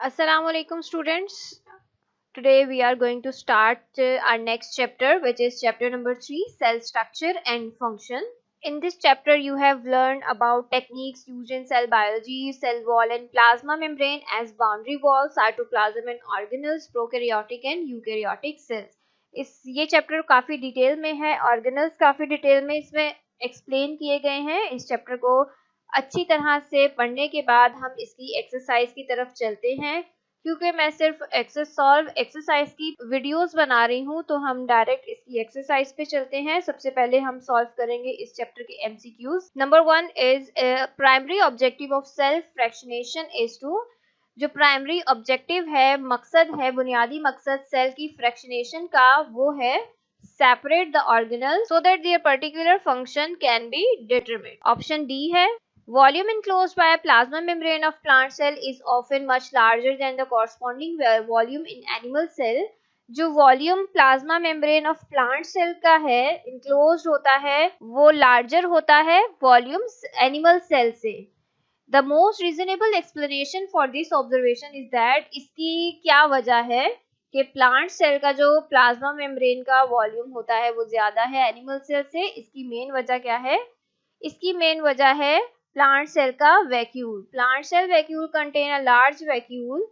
Assalamu alaikum students. Today we are going to start our next chapter, which is chapter number 3, cell structure and function. In this chapter you have learned about techniques used in cell biology, cell wall and plasma membrane as boundary walls, cytoplasm and organelles, prokaryotic and eukaryotic cells. ये chapter काफ़ी detail में है, organelles काफ़ी detail में इसमें explain किए गए हैं। इस चैप्टर को अच्छी तरह से पढ़ने के बाद हम इसकी एक्सरसाइज की तरफ चलते हैं। क्योंकि मैं सिर्फ एक्सरसाइज की वीडियोस बना रही हूँ, तो हम डायरेक्ट इसकी एक्सरसाइज पे चलते हैं। सबसे पहले हम सॉल्व करेंगे इस चैप्टर के MCQs. Number 1 is primary objective of cell fractionation is to, जो प्राइमरी ऑब्जेक्टिव है, मकसद है, बुनियादी मकसद सेल की फ्रैक्शनेशन का, वो है separate the organelle so that there particular function can be determined. Option D है। Volume enclosed by a plasma membrane of plant cell is often much larger than the corresponding volume in animal cell. जो volume plasma membrane of plant cell का है, enclose होता है, वो larger होता है volumes animal cell से। The most reasonable explanation for this observation is that, इसकी क्या वजह है कि प्लांट सेल का जो प्लाज्मा मेम्ब्रेन का वॉल्यूम होता है वो ज्यादा है एनिमल सेल से। इसकी मेन वजह क्या है? इसकी मेन वजह है plant cell का vacuole. Plant cell vacuole contain a large vacuole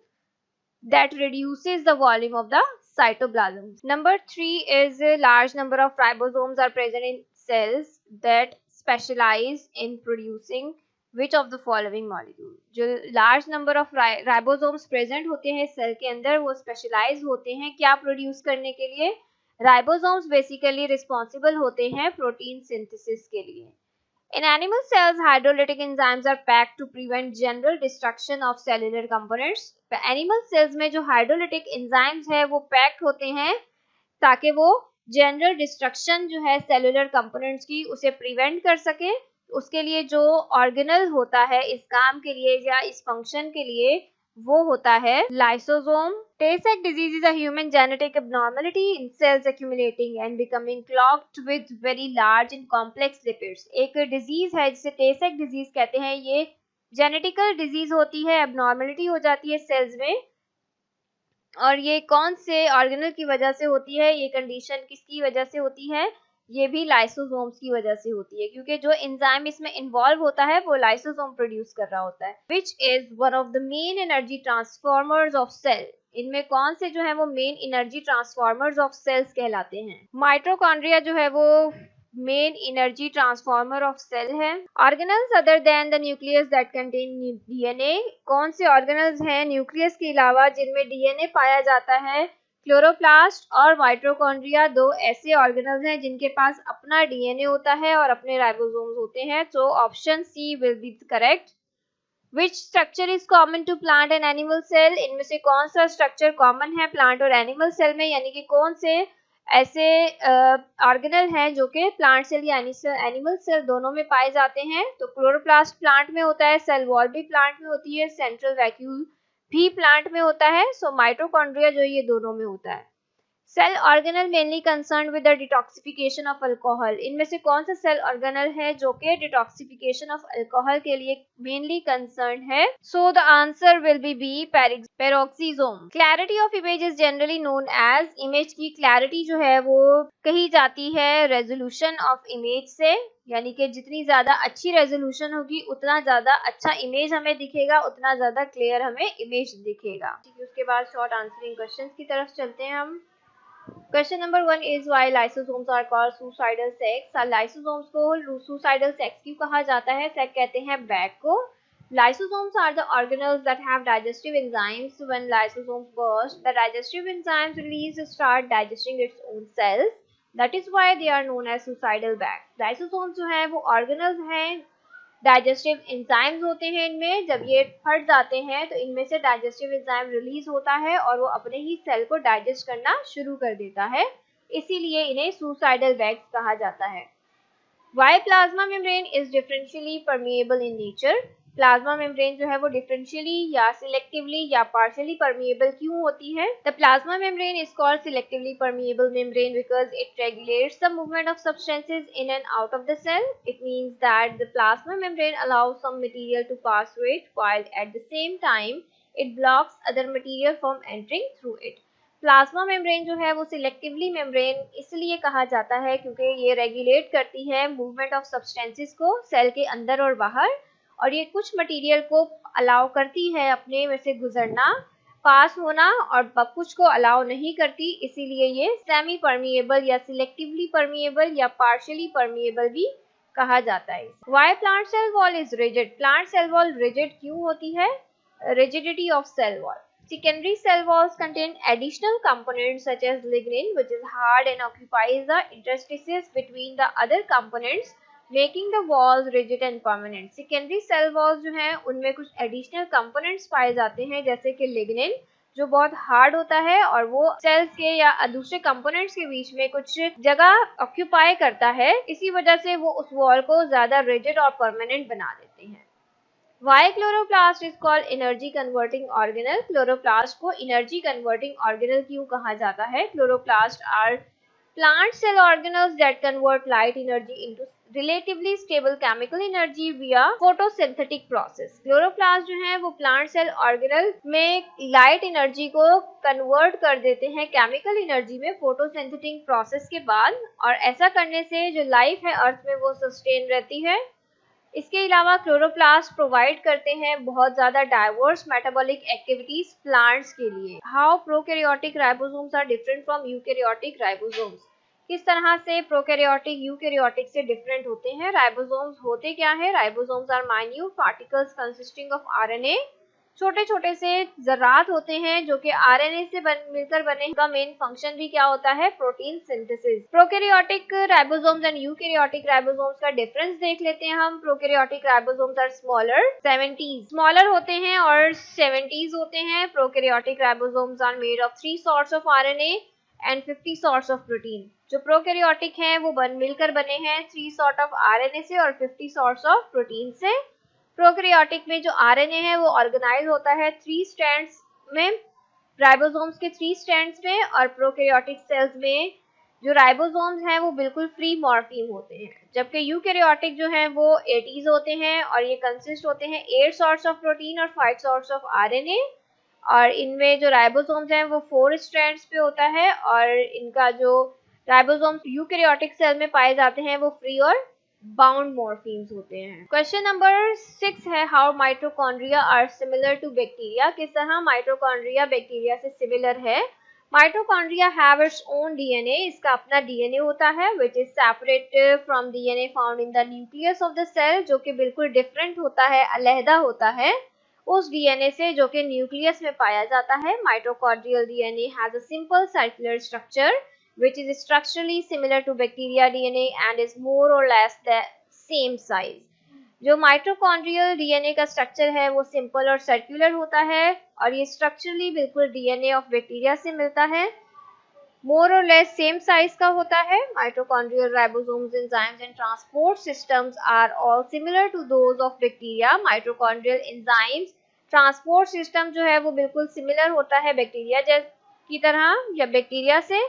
that reduces the volume of the cytoplasm. Number 3 is a large number of ribosomes are present in cells that specialize in producing which of the following molecule. जो large number of ribosomes present होते हैं cell के अंदर, वो specialize होते हैं क्या produce करने के लिए? Ribosomes basically responsible होते हैं प्रोटीन सिंथेसिस के लिए। In animal cells, hydrolytic enzymes are packed to prevent general destruction of cellular components. Animal cells में जो hydrolytic enzymes है वो packed होते हैं ताकि वो general destruction जो है cellular components की, उसे prevent कर सके। उसके लिए जो organelle होता है इस काम के लिए या इस function के लिए, वो होता है lysosome. Tay-Sachs disease is a human genetic abnormality in cells accumulating and becoming clogged with very large and complex lipids. एक डिजीज है जिसे Tay-Sachs डिजीज कहते हैं। ये जेनेटिकल डिजीज होती है, एबनॉर्मेलिटी हो जाती है सेल्स में। और ये कौन से ऑर्गेनल की वजह से होती है? ये कंडीशन किसकी वजह से होती है? ये भी लाइसोसोम्स की वजह से होती है, क्योंकि जो एंजाइम इसमें इन्वॉल्व होता है वो लाइसोसोम प्रोड्यूस कर रहा होता है। Which is one of the main energy transformers of cell. इनमें कौन से जो है वो main energy transformers of cells कहलाते हैं? माइटोकॉन्ड्रिया जो है वो main energy transformer of cell है। Organelles other than the nucleus that contain DNA, कौन से ऑर्गेनल्स हैं न्यूक्लियस के अलावा जिनमें डीएनए पाया जाता है? क्लोरोप्लास्ट और माइटोकॉन्ड्रिया दो ऐसे ऑर्गेनल्स हैं जिनके पास अपना डीएनए होता है और अपने राइबोसोम्स होते हैं। तो option C will be correct. Which structure is common to plant and animal cell, इनमें से कौन सा स्ट्रक्चर कॉमन है प्लांट और एनिमल सेल में, यानी कि कौन से ऐसे ऑर्गेनल हैं जो कि प्लांट सेल या एनिमल सेल दोनों में पाए जाते हैं? तो क्लोरोप्लास्ट प्लांट में होता है, सेल वॉल भी प्लांट में होती है, सेंट्रल वैक्यूल भी प्लांट में होता है। सो माइटोकॉन्ड्रिया जो ये दोनों में होता है। Cell organelle mainly concern with the detoxification of alcohol, इनमें से कौन सा सेल ऑर्गेनल है जो कि डिटॉक्सिफिकेशन ऑफ अल्कोहल के लिए मेनली कंसर्न है? So the answer will be peroxisome. Clarity of image is generally known as, image की क्लैरिटी जो है वो कही जाती है रेजोल्यूशन ऑफ इमेज से, यानी कि जितनी ज्यादा अच्छी रेजोल्यूशन होगी उतना ज्यादा अच्छा इमेज हमें दिखेगा, उतना ज्यादा क्लियर हमें इमेज दिखेगा। उसके बाद शॉर्ट आंसरिंग क्वेश्चंस की तरफ चलते हैं हम। Question number 1 is why lysosomes are called suicidal sacs. Lysosomes को सुसाइडल सेक्स क्यों कहा जाता है? सेक कहते हैं बैग को। Lysosomes are the organelles that have digestive enzymes. When lysosomes burst, the digestive enzymes released start digesting its own cells. That is why they are known as suicidal bags. Lysosomes जो हैं वो organelles हैं, digestive enzymes होते हैं इनमें। जब ये फट जाते हैं तो इनमें से डाइजेस्टिव एंजाइम रिलीज होता है और वो अपने ही सेल को डाइजेस्ट करना शुरू कर देता है, इसीलिए इन्हें सुसाइडल बैग्स कहा जाता है। Why plasma membrane is differentially permeable in nature. Plasma membrane जो है वो डिफरेंशियली या सिलेक्टिवली या पार्शियली परमिएबल क्यों होती है? The plasma membrane is called selectively permeable membrane because it regulates the movement of substances in and out of the cell. It means that the plasma membrane allows some material to pass through it while at the same time It blocks other material from entering through it. Plasma membrane जो है वो selectively membrane इसलिए कहा जाता है क्योंकि ये regulate करती है मूवमेंट ऑफ सब्सटेंसेस को सेल के अंदर और बाहर, और ये कुछ मटेरियल को अलाउ करती है अपने में से गुजरना, पास होना, और कुछ को अलाउ नहीं करती, इसीलिए ये सेमी परमिएबल या सिलेक्टिवली परमिएबल या पार्शियली परमिएबल भी कहा जाता है। Why plant cell wall is rigid? Plant cell wall rigid क्यों होती है? Rigidity of cell wall. Secondary cell walls contain additional components such as lignin, which is hard and occupies the interstices between the other components, making the walls rigid and permanent. Secondary cell walls जो हैं उनमें कुछ additional components पाए जाते हैं, जैसे कि lignin जो बहुत हार्ड होता है और वो सेल्स के या दूसरे कंपोनेंट्स के बीच में कुछ जगह ऑक्यूपाई करता है, इसी वजह से वो उस वॉल को ज्यादा रिजिड और परमानेंट बना देते हैं। Why chloroplast is called energy converting organelle? Chloroplast को energy converting organelle क्यों कहा जाता है? Chloroplast are plant cell organelles that convert light energy into relatively stable chemical energy via photosynthetic process. Chloroplast जो है वो plant cell organelle में light energy को convert कर देते हैं chemical energy में photosynthetic process के बाद, और ऐसा करने से जो life है अर्थ में वो sustain रहती है। इसके अलावा क्लोरोप्लास्ट प्रोवाइड करते हैं बहुत ज़्यादा डाइवर्स मेटाबॉलिक एक्टिविटीज प्लांट्स के लिए। How prokaryotic ribosomes are different from eukaryotic ribosomes? किस तरह से प्रोकैरियोटिक यूकैरियोटिक से डिफरेंट होते हैं? राइबोसोम्स होते क्या है? Ribosomes are minute particles consisting of RNA, छोटे छोटे से जरात होते हैं जो कि आरएनए से मिलकर बने। का मेन फंक्शन भी क्या होता है? Protein synthesis. Prokaryotic ribosomes and eukaryotic ribosomes का डिफरेंस देख लेते हैं हम। Prokaryotic ribosomes are smaller, 70 smaller होते हैं और 70 होते हैं। Prokaryotic ribosomes are made of 3 sorts of RNA and 50 sorts of protein. जो प्रोकैरियोटिक हैं वो मिलकर बने हैं 3 सॉर्ट ऑफ आरएनए से और 50 सॉर्ट्स ऑफ प्रोटीन से। प्रोकैरियोटिक में जो आरएनए है वो ऑर्गेनाइज होता है 3 स्ट्रैंड्स में, राइबोसोम्स के 3 स्ट्रैंड्स में, और प्रोकैरियोटिक सेल्स में जो राइबोसोम्स हैं वो बिल्कुल फ्री मॉर्फीम होते हैं, जबकि यूकैरियोटिक जो हैं वो 80s होते हैं और ये कंसिस्ट होते हैं 8 सॉर्ट्स ऑफ प्रोटीन और 5 सॉर्ट्स ऑफ आरएनए, और इनमें जो राइबोसोम्स हैं वो 4 स्ट्रैंड्स पे होता है, और इनका जो राइबोसोम्स यूकैरियोटिक सेल में पाए जाते हैं वो फ्री और बाउंड मॉर्फीम्स होते हैं। क्वेश्चन नंबर 6 है, how mitochondria are similar to bacteria? किस तरह माइटोकॉन्ड्रिया बैक्टीरिया से सिमिलर है? Mitochondria have its own DNA, इसका अपना डीएनए होता है which is separate from DNA found in the nucleus of the cell, जो कि बिल्कुल डिफरेंट होता है, अलहदा होता है उस डीएनए से जो कि न्यूक्लियस में पाया जाता है। Mitochondrial DNA has a simple circular structure which is structurally similar to bacteria DNA and is more or less the same size. जो माइटोकॉन्ड्रियल डीएनए का स्ट्रक्चर है वो सिंपल और सर्कुलर होता है और ये स्ट्रक्चरली बिल्कुल डीएनए ऑफ बैक्टीरिया से मिलता है, मोर और लेस सेम साइज का होता है। Mitochondrial ribosomes, enzymes and transport systems are all similar to those of bacteria. Mitochondrial enzymes, transport system जो है वो बिल्कुल सिमिलर होता है बैक्टीरिया की तरह या बैक्टीरिया से।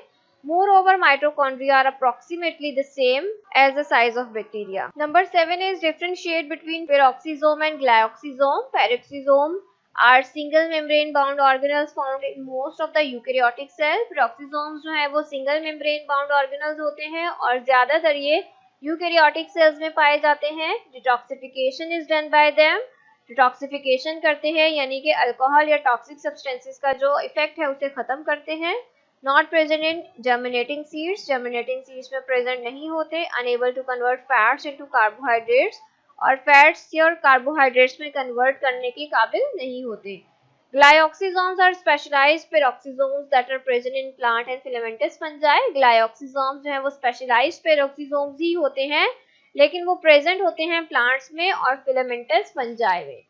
Moreover, mitochondria are approximately the same as the size of bacteria. Number 7 is differentiate between peroxisome and glyoxysome. Peroxisome are single membrane bound organelles found in most of the eukaryotic cell. Peroxisomes जो है वो single membrane bound organelles होते हैं और ज्यादातर ये eukaryotic cells में पाए जाते हैं। Detoxification is done by them. Detoxification करते हैं यानी कि अल्कोहल या टॉक्सिक सब्सटेंसेस का जो इफेक्ट है उसे खत्म करते हैं। Not present in germinating seeds. Germinating seeds में present नहीं होते. Unable to convert fats into carbohydrates और fats और carbohydrates में convert करने के काबिल नहीं होते. Glyoxysomes are specialized peroxisomes that are present in plant and filamentous fungi. Glyoxysomes जो है वो specialized peroxisomes ही होते हैं लेकिन वो present होते हैं plants में और filamentous fungi में।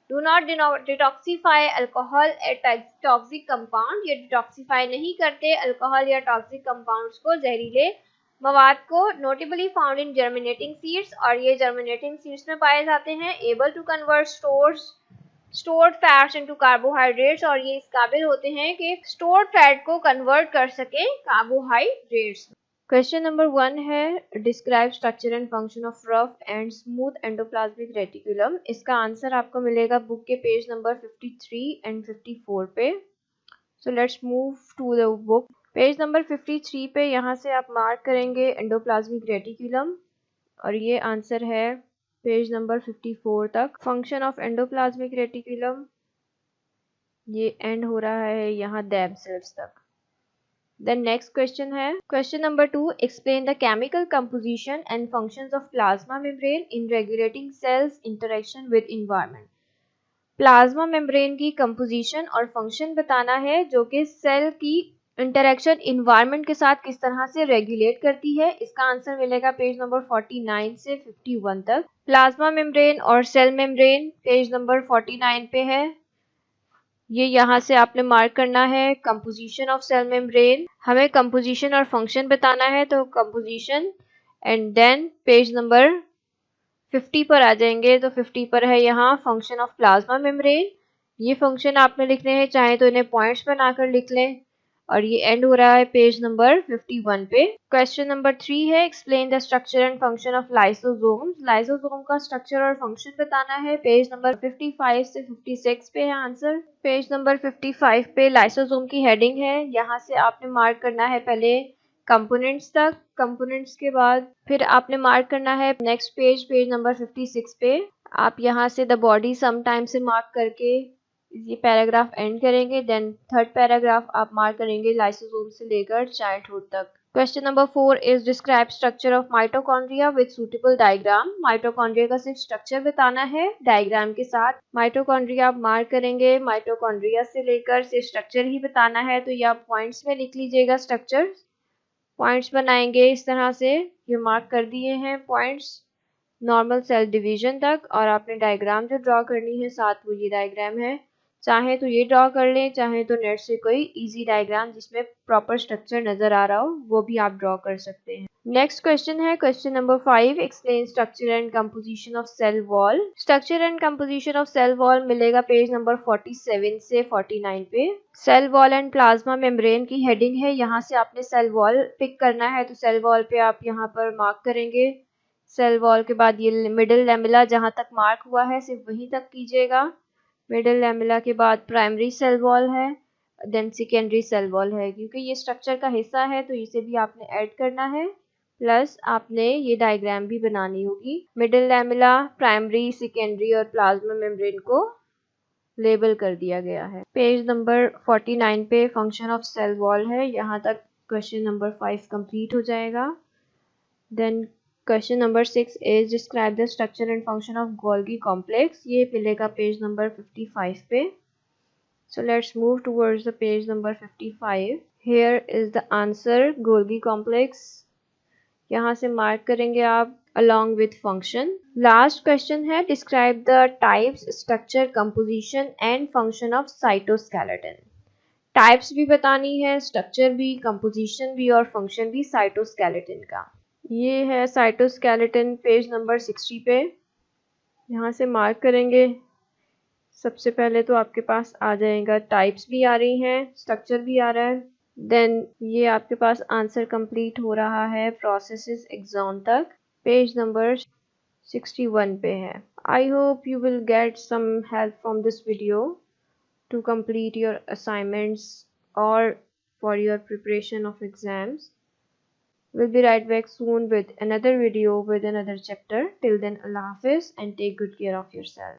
Do not detoxify alcohol at toxic compound. ये detoxify नहीं करते अल्कोहल या टॉक्सिक कंपाउंड्स को, जहरीले मवाद को। Notably found in germinating seeds और ये germinating seeds में पाए जाते हैं। Able to convert stored fats into carbohydrates और ये इस काबिल होते हैं कि stored fat को convert कर सके carbohydrates। क्वेश्चन नंबर 1 है describe structure and function of rough and smooth endoplasmic reticulum. इसका आंसर आपको मिलेगा बुक के पेज नंबर 53 एंड 54 पे। So let's move to the book. Page number 53 पे यहाँ से आप मार्क करेंगे एंडोप्लाज्मिक रेटिकुलम और ये आंसर है पेज नंबर 54 तक। फंक्शन ऑफ एंडोप्लाज्मिक रेटिकुलम ये एंड हो रहा है यहाँ दैब सेल्स तक। देन नेक्स्ट क्वेश्चन है question number 2, explain the chemical composition and functions of plasma membrane in regulating cells interaction with environment. Plasma membrane की कंपोजिशन और फंक्शन बताना है जो कि सेल की इंटरेक्शन इन्वायरमेंट के साथ किस तरह से रेगुलेट करती है। इसका आंसर मिलेगा पेज नंबर 49 से 51 तक। प्लाज्मा मेम्ब्रेन और सेल मेम्ब्रेन पेज नंबर 49 पे है। ये यहाँ से आपने मार्क करना है कंपोजिशन ऑफ सेल मेम्ब्रेन। हमें कंपोजिशन और फंक्शन बताना है तो composition and then page number 50 पर आ जाएंगे तो 50 पर है यहाँ फंक्शन ऑफ प्लाज्मा मेम्ब्रेन। ये फंक्शन आपने लिखने हैं, चाहे तो इन्हें पॉइंट्स बनाकर लिख लें और ये एंड हो रहा है पेज नंबर 51 पे। क्वेश्चन नंबर 3 है explain the structure and function of lysosomes. Lysosome का स्ट्रक्चर और फंक्शन बताना है। पेज नंबर 55 से 56 पे है आंसर। पेज नंबर 55 पे लाइसोसोम की हेडिंग है। यहाँ से आपने मार्क करना है पहले कंपोनेंट्स तक, कंपोनेंट्स के बाद फिर आपने मार्क करना है नेक्स्ट पेज, पेज नंबर 56 पे। आप यहाँ से द बॉडी समटाइम से मार्क करके ये पैराग्राफ एंड करेंगे। देन थर्ड पैराग्राफ आप मार्क करेंगे लाइसोसोम से लेकर चाइल्डहुड तक। Question number 4 is describe structure of mitochondria with suitable diagram. Mitochondria का सिर्फ स्ट्रक्चर बताना है डायग्राम के साथ। माइटोकॉन्ड्रिया आप मार्क करेंगे, माइटोकॉन्ड्रिया से लेकर सिर्फ स्ट्रक्चर ही बताना है तो ये आप पॉइंट्स में लिख लीजिएगा। स्ट्रक्चर पॉइंट्स बनाएंगे इस तरह से, ये मार्क कर दिए हैं पॉइंट्स नॉर्मल सेल डिवीजन तक। और आपने डायग्राम जो ड्रॉ करनी है साथ वो ये डायग्राम है। चाहे तो ये ड्रॉ कर लें, चाहे तो नेट से कोई इजी डायग्राम जिसमें प्रॉपर स्ट्रक्चर नजर आ रहा हो वो भी आप ड्रॉ कर सकते हैं। नेक्स्ट क्वेश्चन है question number 5, explain structure and composition of cell wall. Structure and composition of cell wall मिलेगा पेज नंबर 47 से 49 पे। Cell wall and plasma membrane की हेडिंग है। यहाँ से आपने सेल वॉल पिक करना है तो सेल वॉल पे आप यहाँ पर मार्क करेंगे। सेल वॉल के बाद ये मिडिल लैमेला जहाँ तक मार्क हुआ है सिर्फ वहीं तक कीजिएगा। मिडिल लैमेला के बाद प्राइमरी सेल वॉल है, देन सेकेंडरी सेल वॉल है। क्योंकि ये स्ट्रक्चर का हिस्सा है तो इसे भी आपने ऐड करना है, प्लस आपने ये डायग्राम भी बनानी होगी। मिडिल लैमेला, प्राइमरी, सेकेंडरी और प्लाज्मा मेम्ब्रेन को लेबल कर दिया गया है। पेज नंबर 49 पे फंक्शन ऑफ सेल वॉल है। यहाँ तक क्वेश्चन नंबर 5 कंप्लीट हो जाएगा। Then question number 6 is describe the structure and function of Golgi complex. ये मिलेगा पेज नंबर 55 पे। So let's move towards the page number 55। Here is the answer Golgi complex. यहाँ से मार्क करेंगे आप along with function। Last question है describe the types, structure, composition and function of cytoskeleton. Types भी बतानी है, structure भी, कंपोजिशन भी और फंक्शन भी साइटोस्केलेटन का। ये है साइटोस्केलेटन पेज नंबर 60 पे। यहाँ से मार्क करेंगे। सबसे पहले तो आपके पास आ जाएगा, टाइप्स भी आ रही हैं, स्ट्रक्चर भी आ रहा है। देन ये आपके पास आंसर कंप्लीट हो रहा है प्रोसेसेस एग्जाम तक। पेज नंबर 61 पे है। I hope you will get some help from this video to complete your assignments or for your preparation of exams. We'll be right back soon with another video with another chapter. Till then, Allah Hafiz and take good care of yourself.